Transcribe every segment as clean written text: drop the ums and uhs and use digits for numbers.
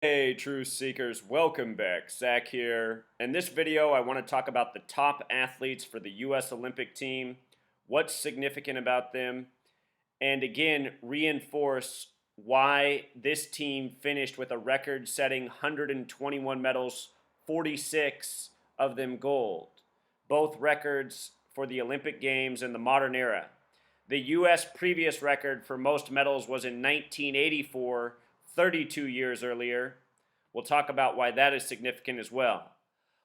Hey, truth seekers, welcome back. Zach here. In this video, I want to talk about the top athletes for the U.S. Olympic team, what's significant about them, and again, reinforce why this team finished with a record setting 121 medals, 46 of them gold. Both records for the Olympic Games in the modern era. The U.S. previous record for most medals was in 1984, 32 years earlier. We'll talk about why that is significant as well.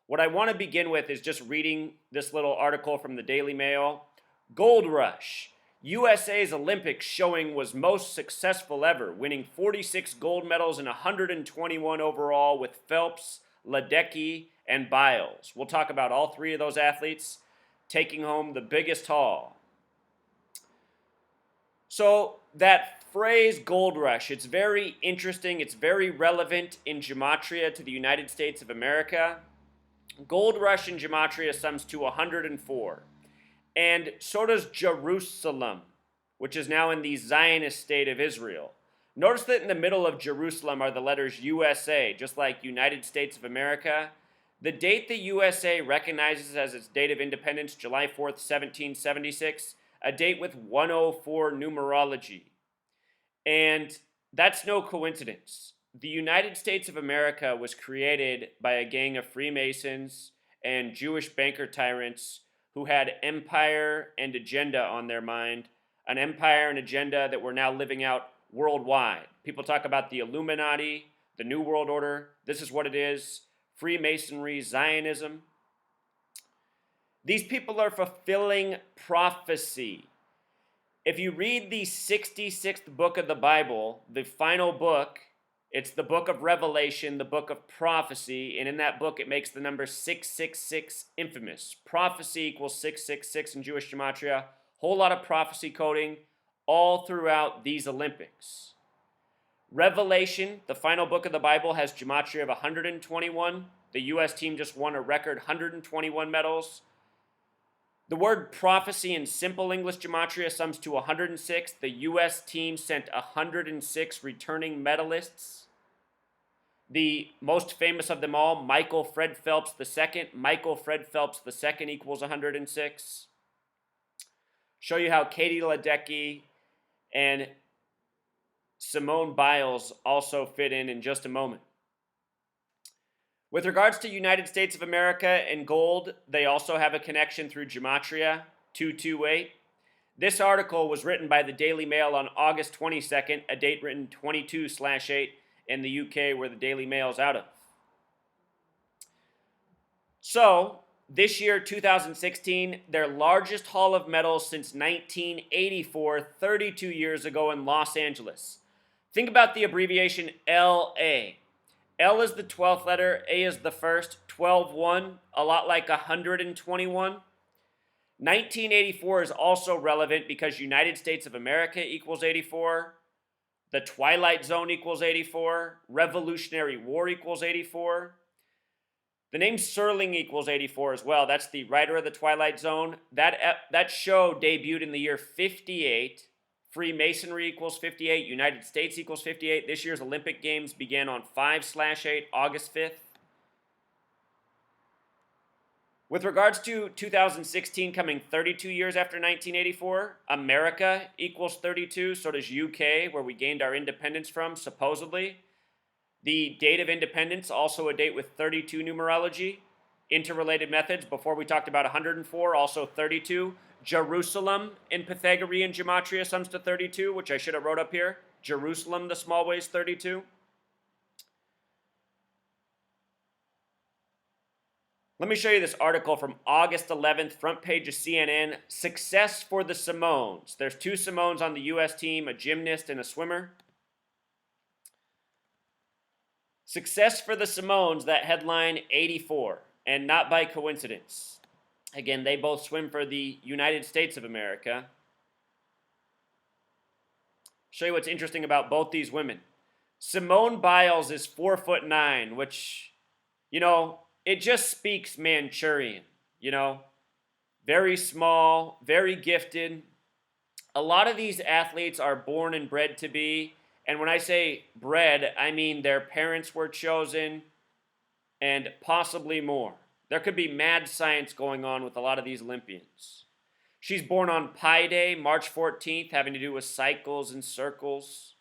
What I want to begin with is just reading this little article from the Daily Mail. Gold Rush. USA's Olympic showing was most successful ever, winning 46 gold medals and 121 overall with Phelps, Ledecky, and Biles. We'll talk about all three of those athletes taking home the biggest haul. So that phrase gold rush, it's very interesting. It's very relevant in Gematria to the United States of America. Gold rush in Gematria sums to 104. And so does Jerusalem, which is now in the Zionist state of Israel. Notice that in the middle of Jerusalem are the letters USA, just like United States of America. The date the USA recognizes as its date of independence, July 4th, 1776, a date with 104 numerology. And that's no coincidence. The United States of America was created by a gang of Freemasons and Jewish banker tyrants who had empire and agenda on their mind, an empire and agenda that we're now living out worldwide. People talk about the Illuminati, the New World Order. This is what it is: Freemasonry, Zionism. These people are fulfilling prophecy. If you read the 66th book of the Bible, the final book, it's the book of Revelation, the book of prophecy, and in that book it makes the number 666 infamous. Prophecy equals 666 in Jewish Gematria. Whole lot of prophecy coding all throughout these Olympics. Revelation, the final book of the Bible, has Gematria of 121. The U.S. team just won a record 121 medals. The word prophecy in simple English Gematria sums to 106. The U.S. team sent 106 returning medalists. The most famous of them all, Michael Fred Phelps II. Michael Fred Phelps II equals 106. Show you how Katie Ledecky and Simone Biles also fit in just a moment. With regards to United States of America and gold, they also have a connection through Gematria, 228. This article was written by the Daily Mail on August 22nd, a date written 22/8 in the UK, where the Daily Mail is out of. So, this year, 2016, their largest haul of medals since 1984, 32 years ago in Los Angeles. Think about the abbreviation LA. L is the 12th letter, A is the first, 12-1, a lot like 121. 1984 is also relevant because United States of America equals 84, the Twilight Zone equals 84, Revolutionary War equals 84. The name Serling equals 84 as well. That's the writer of the Twilight Zone. That show debuted in the year 58. Freemasonry equals 58, United States equals 58. This year's Olympic Games began on 5/8, August 5th. With regards to 2016 coming 32 years after 1984, America equals 32, so does UK, where we gained our independence from, supposedly. The date of independence, also a date with 32 numerology. Interrelated methods, before we talked about 104, also 32. Jerusalem in Pythagorean Gematria sums to 32, which I should have wrote up here. Jerusalem, the small way, is 32. Let me show you this article from August 11th, front page of CNN. Success for the Simones. There's two Simones on the U.S. team, a gymnast and a swimmer. Success for the Simones, that headline 84, and not by coincidence. Again, they both swim for the United States of America. Show you what's interesting about both these women. Simone Biles is 4'9", which, it just speaks Manchurian, Very small, very gifted. A lot of these athletes are born and bred to be, And when I say bred, I mean their parents were chosen and possibly more. There could be mad science going on with a lot of these Olympians. She's born on Pi Day, March 14th, having to do with cycles and circles.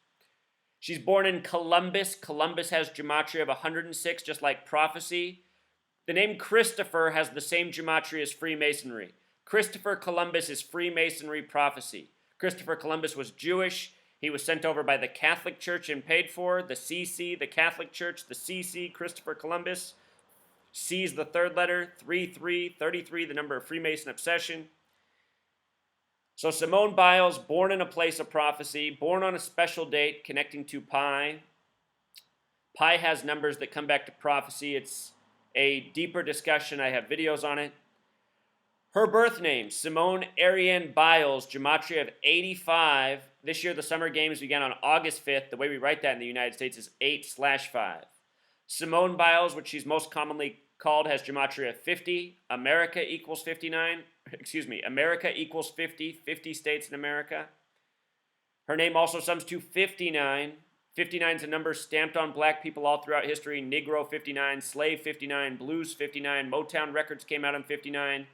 She's born in Columbus. Columbus has gematria of 106, just like prophecy. The name Christopher has the same gematria as Freemasonry. Christopher Columbus is Freemasonry prophecy. Christopher Columbus was Jewish. He was sent over by the Catholic Church and paid for. The CC, the Catholic Church, the CC, Christopher Columbus. C is the third letter, 33, the number of Freemason obsession. So Simone Biles, born in a place of prophecy, born on a special date connecting to Pi. Pi has numbers that come back to prophecy. It's a deeper discussion. I have videos on it. Her birth name, Simone Ariane Biles, gematria of 85. This year, the Summer Games began on August 5th. The way we write that in the United States is 8/5. Simone Biles, which she's most commonly called, has gematria of 50. America equals 59. America equals 50. 50 states in America. Her name also sums to 59. 59 is a number stamped on black people all throughout history. Negro 59, Slave 59, Blues 59, Motown Records came out in 59.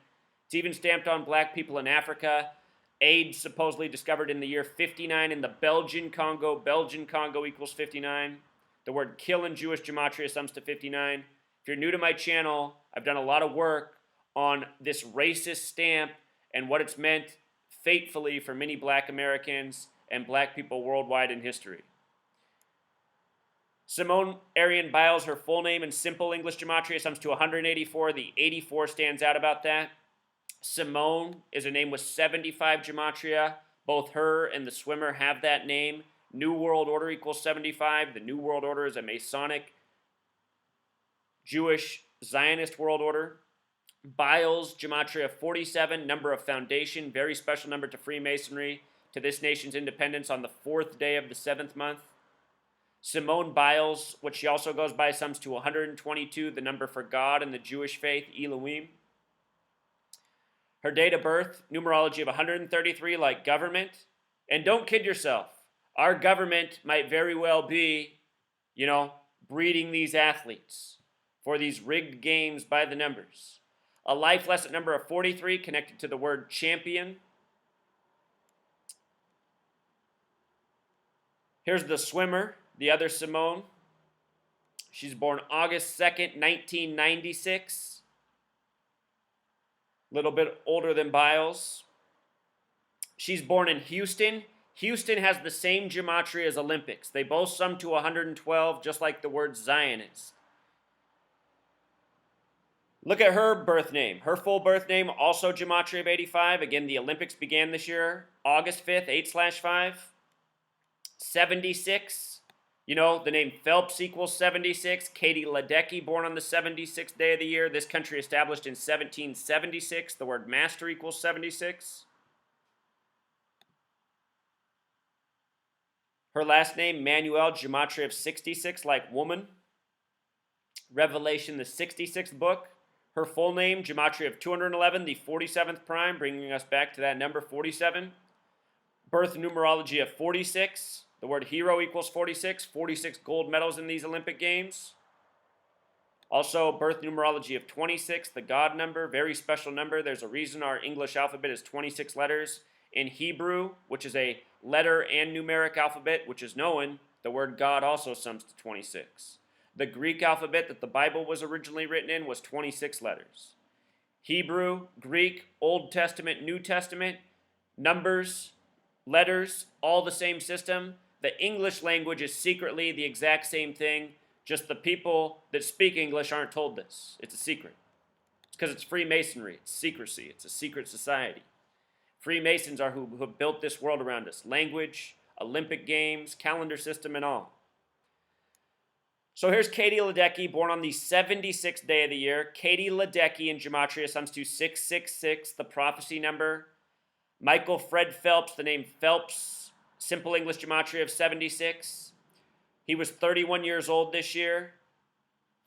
It's even stamped on black people in Africa. AIDS supposedly discovered in the year 59 in the Belgian Congo. Belgian Congo equals 59. The word kill in Jewish gematria sums to 59. If you're new to my channel, I've done a lot of work on this racist stamp and what it's meant fatefully for many black Americans and black people worldwide in history. Simone Ariane Biles, her full name in simple English gematria sums to 184. The 84 stands out about that. Simone is a name with 75 gematria. Both her and the swimmer have that name. New World Order equals 75. The New World Order is a Masonic, Jewish, Zionist world order. Biles, gematria 47, number of foundation, very special number to Freemasonry, to this nation's independence on the 4th day of the 7th month. Simone Biles, which she also goes by, sums to 122, the number for God in the Jewish faith, Elohim. Her date of birth, numerology of 133, like government. And don't kid yourself. Our government might very well be, breeding these athletes for these rigged games by the numbers. A life lesson number of 43 connected to the word champion. Here's the swimmer, the other Simone. She's born August 2nd, 1996. A little bit older than Biles. She's born in Houston. Houston has the same gematria as Olympics. They both sum to 112, just like the word Zionist. Look at her birth name. Her full birth name, also gematria of 85. Again, the Olympics began this year, August 5th, 8/5. 76. The name Phelps equals 76. Katie Ledecky, born on the 76th day of the year. This country established in 1776. The word master equals 76. Her last name, Manuel, gematria of 66, like woman. Revelation, the 66th book. Her full name, gematria of 211, the 47th prime, bringing us back to that number 47. Birth numerology of 46. The word hero equals 46. 46 gold medals in these Olympic Games. Also, birth numerology of 26, the God number, very special number. There's a reason our English alphabet is 26 letters. In Hebrew, which is a letter and numeric alphabet, which is known, the word God also sums to 26. The Greek alphabet that the Bible was originally written in was 26 letters. Hebrew, Greek, Old Testament, New Testament, numbers, letters, all the same system. The English language is secretly the exact same thing, just the people that speak English aren't told this. It's a secret. It's because it's Freemasonry. It's secrecy. It's a secret society. Freemasons are who have built this world around us. Language, Olympic Games, calendar system, and all. So here's Katie Ledecky, born on the 76th day of the year. Katie Ledecky in gematria sums to 666, the prophecy number. Michael Fred Phelps, the name Phelps, simple English gematria of 76. He was 31 years old this year.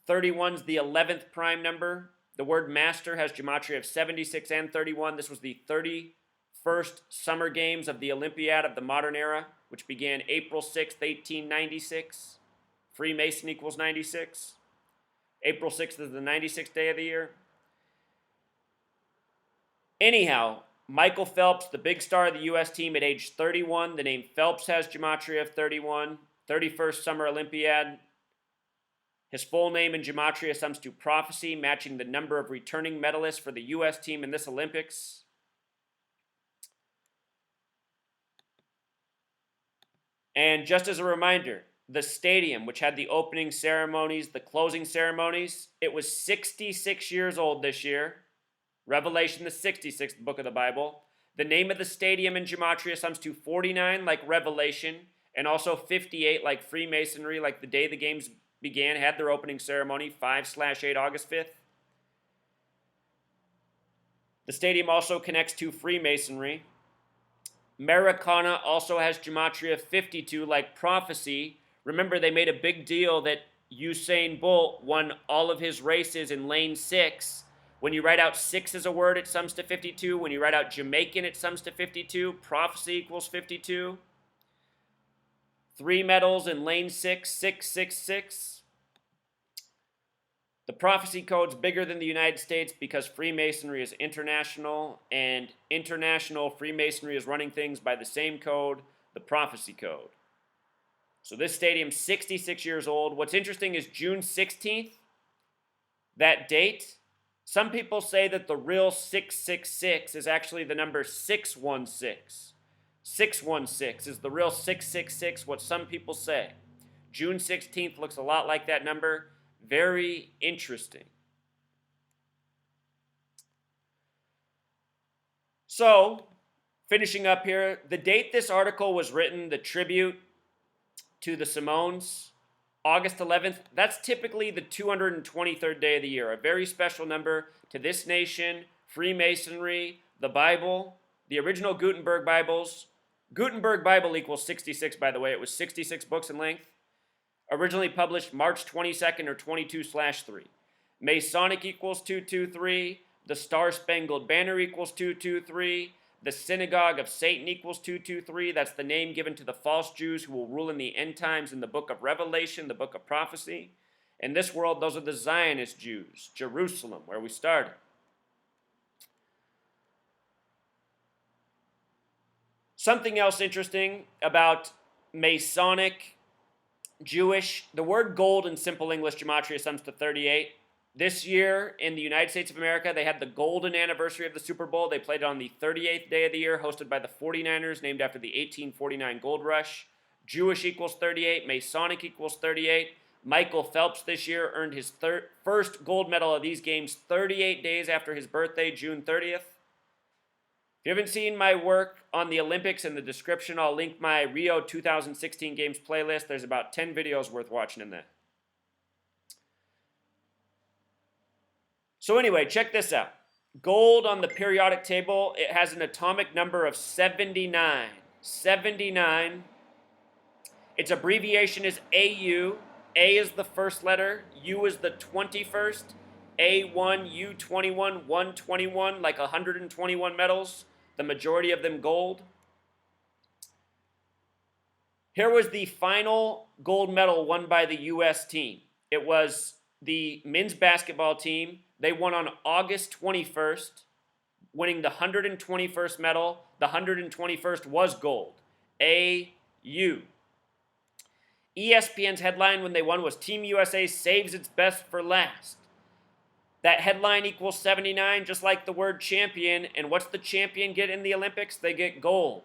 31's the 11th prime number. The word master has gematria of 76 and 31. This was the 31st Summer Games of the Olympiad of the modern era. which began April 6th, 1896. Freemason equals 96. April 6th is the 96th day of the year. Anyhow, Michael Phelps, the big star of the U.S. team at age 31. The name Phelps has Gematria of 31. 31st Summer Olympiad. His full name in Gematria sums to prophecy, matching the number of returning medalists for the U.S. team in this Olympics. And just as a reminder, the stadium, which had the opening ceremonies, the closing ceremonies, it was 66 years old this year. Revelation, the 66th book of the Bible. The name of the stadium in Gematria sums to 49, like Revelation, and also 58, like Freemasonry, like the day the games began, had their opening ceremony, 5/8 August 5th. The stadium also connects to Freemasonry. Americana also has Gematria 52, like prophecy. Remember, they made a big deal that Usain Bolt won all of his races in lane 6. When you write out 6 as a word, it sums to 52. When you write out Jamaican, it sums to 52. Prophecy equals 52. 3 medals in lane 6, 666. The prophecy code's bigger than the United States because Freemasonry is international, and international Freemasonry is running things by the same code, the prophecy code. So this stadium's 66 years old. What's interesting is June 16th, that date. Some people say that the real 666 is actually the number 616. 616 is the real 666, what some people say. June 16th looks a lot like that number. Very interesting. So, finishing up here, the date this article was written, the tribute to the Simones, August 11th, that's typically the 223rd day of the year, a very special number to this nation, Freemasonry, the Bible, the original Gutenberg Bibles. Gutenberg Bible equals 66, by the way. It was 66 books in length. Originally published March 22nd or 22/3. Masonic equals 223. The Star-Spangled Banner equals 223. The Synagogue of Satan equals 223. That's the name given to the false Jews who will rule in the end times in the book of Revelation, the book of prophecy. In this world, those are the Zionist Jews, Jerusalem, where we started. Something else interesting about Masonic, Jewish, the word gold in simple English Gematria sums to 38. This year in the United States of America, they had the golden anniversary of the Super Bowl. They played it on the 38th day of the year, hosted by the 49ers, named after the 1849 gold rush. Jewish equals 38. Masonic equals 38. Michael Phelps this year earned his first gold medal of these games 38 days after his birthday, June 30th. If you haven't seen my work on the Olympics in the description, I'll link my Rio 2016 Games playlist. There's about 10 videos worth watching in there. So anyway, check this out. Gold on the periodic table, it has an atomic number of 79. 79. Its abbreviation is AU. A is the first letter. U is the 21st. A1, U21, 121, like 121 medals. The majority of them gold. Here was the final gold medal won by the U.S. team. It was the men's basketball team. They won on August 21st, winning the 121st medal. The 121st was gold. AU. ESPN's headline when they won was Team USA saves its best for last. That headline equals 79, just like the word champion. And what's the champion get in the Olympics? They get gold.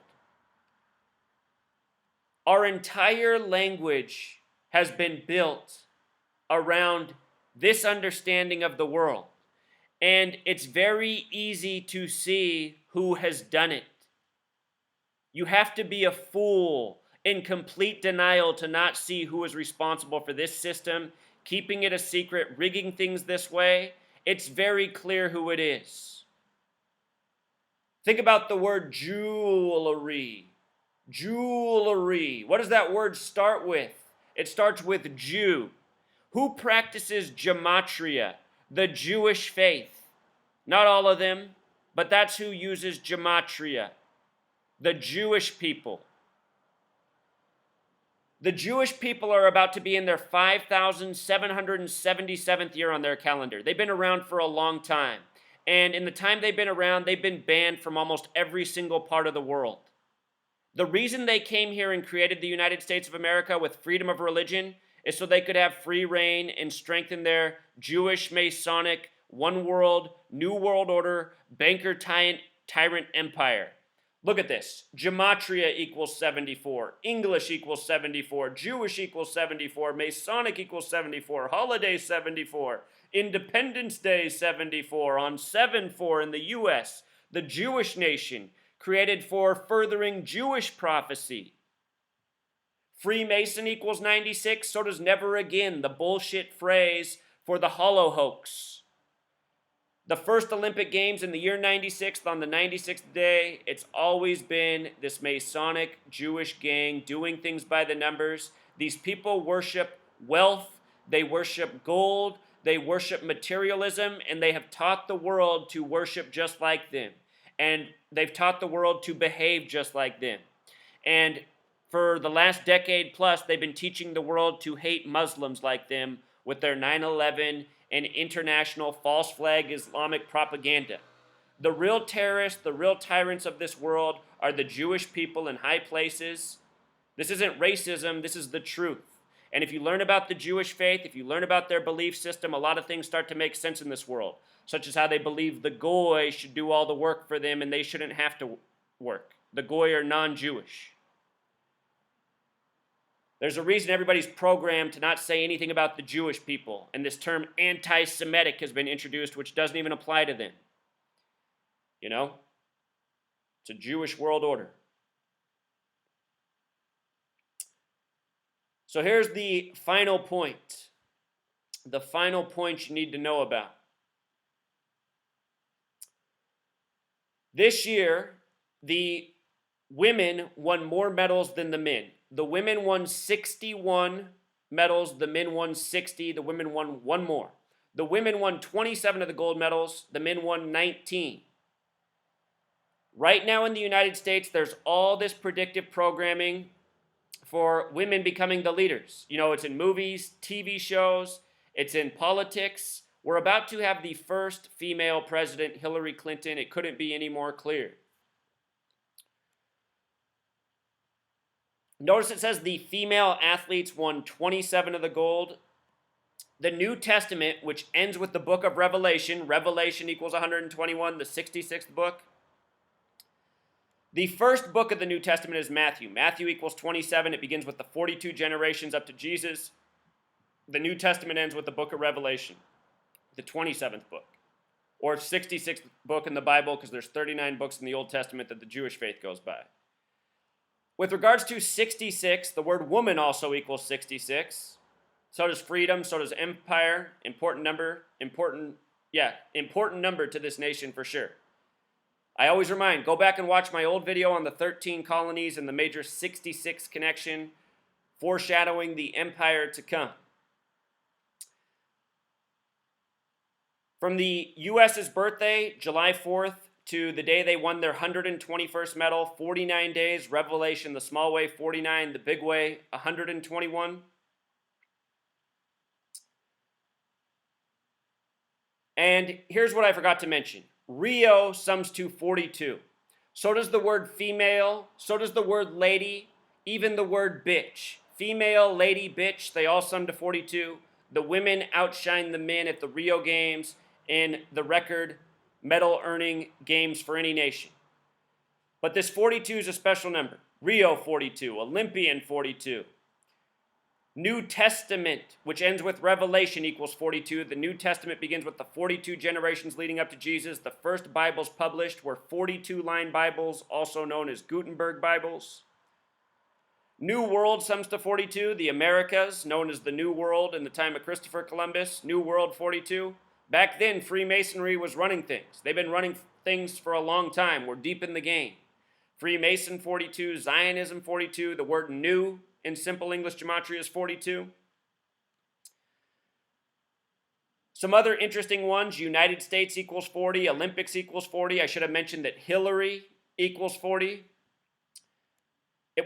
Our entire language has been built around this understanding of the world. And it's very easy to see who has done it. You have to be a fool in complete denial to not see who is responsible for this system, keeping it a secret, rigging things this way. It's very clear who it is. Think about the word jewelry. Jewelry. What does that word start with? It starts with Jew. Who practices Gematria? The Jewish faith. Not all of them, but that's who uses Gematria. The Jewish people. The Jewish people are about to be in their 5,777th year on their calendar. They've been around for a long time. And in the time they've been around, they've been banned from almost every single part of the world. The reason they came here and created the United States of America with freedom of religion is so they could have free reign and strengthen their Jewish-Masonic, one world, new world order, banker tyrant empire. Look at this. Gematria equals 74. English equals 74. Jewish equals 74. Masonic equals 74. Holiday 74. Independence Day 74. On 7/4 in the U.S., the Jewish nation, created for furthering Jewish prophecy. Freemason equals 96. So does never again, the bullshit phrase for the hollow hoax. The first Olympic Games in the year 96, on the 96th day, it's always been this Masonic Jewish gang doing things by the numbers. These people worship wealth, they worship gold, they worship materialism, and they have taught the world to worship just like them. And they've taught the world to behave just like them. And for the last decade plus, they've been teaching the world to hate Muslims like them with their 9/11 and international false flag Islamic propaganda. The real terrorists, the real tyrants of this world are the Jewish people in high places. This isn't racism, this is the truth. And if you learn about the Jewish faith, if you learn about their belief system, a lot of things start to make sense in this world, such as how they believe the Goy should do all the work for them and they shouldn't have to work. The Goy are non-Jewish. There's a reason everybody's programmed to not say anything about the Jewish people, and this term anti-Semitic has been introduced, which doesn't even apply to them. You know? It's a Jewish world order. So here's the final point. The final point you need to know about. This year, the women won more medals than the men. The women won 61 medals, the men won 60, the women won one more. The women won 27 of the gold medals, the men won 19. Right now in the United States, there's all this predictive programming for women becoming the leaders. You know, it's in movies, TV shows, it's in politics. We're about to have the first female president, Hillary Clinton. It couldn't be any more clear. Notice it says the female athletes won 27 of the gold. The New Testament, which ends with the book of Revelation, Revelation equals 121, the 66th book. The first book of the New Testament is Matthew. Matthew equals 27. It begins with the 42 generations up to Jesus. The New Testament ends with the book of Revelation, the 27th book, or 66th book in the Bible, because there's 39 books in the Old Testament that the Jewish faith goes by. With regards to 66, the word woman also equals 66. So does freedom, so does empire. Important number to this nation for sure. I always remind, go back and watch my old video on the 13 colonies and the major 66 connection, foreshadowing the empire to come. From the U.S.'s birthday, July 4th, to the day they won their 121st medal, 49 days, Revelation, the small way, 49, the big way, 121. And here's what I forgot to mention. Rio sums to 42. So does the word female, so does the word lady, even the word bitch. Female, lady, bitch, they all sum to 42. The women outshine the men at the Rio Games in the record medal earning games for any nation. But this 42 is a special number. Rio 42, Olympian 42. New Testament, which ends with Revelation, equals 42. The New Testament begins with the 42 generations leading up to Jesus. The first Bibles published were 42-line Bibles, also known as Gutenberg Bibles. New World sums to 42. The Americas, known as the New World in the time of Christopher Columbus. New World 42. Back then, Freemasonry was running things. They've been running things for a long time. We're deep in the game. Freemason 42, Zionism 42, the word new in simple English gematria is 42. Some other interesting ones, United States equals 40, Olympics equals 40. I should have mentioned that Hillary equals 40.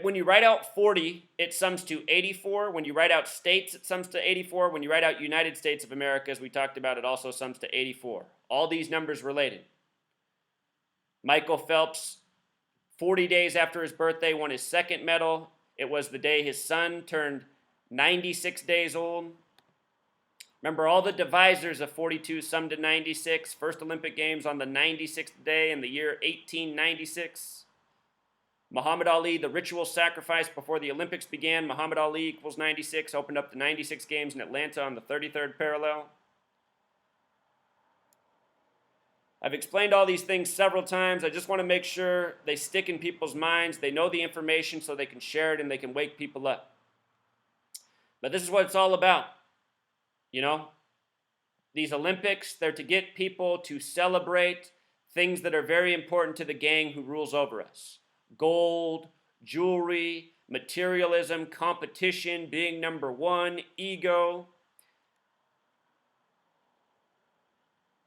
When you write out 40, it sums to 84. When you write out states, it sums to 84. When you write out United States of America, as we talked about, it also sums to 84. All these numbers related. Michael Phelps, 40 days after his birthday, won his second medal. It was the day his son turned 96 days old. Remember, all the divisors of 42 summed to 96. First Olympic Games on the 96th day in the year 1896. Muhammad Ali, the ritual sacrifice before the Olympics began. Muhammad Ali equals 96, opened up the 96 games in Atlanta on the 33rd parallel. I've explained all these things several times. I just want to make sure they stick in people's minds. They know the information so they can share it and they can wake people up. But this is what it's all about. You know, these Olympics, they're to get people to celebrate things that are very important to the gang who rules over us. Gold, jewelry, materialism, competition, being number one, ego.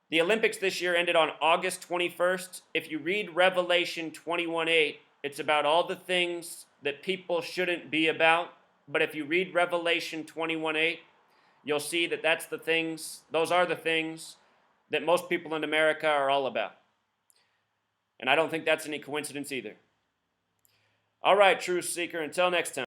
The Olympics this year ended on August 21st. If you read Revelation 21:8, it's about all the things that people shouldn't be about. But if you read Revelation 21:8, you'll see that those are the things that most people in America are all about. And I don't think that's any coincidence either. All right, Truth Seeker, until next time.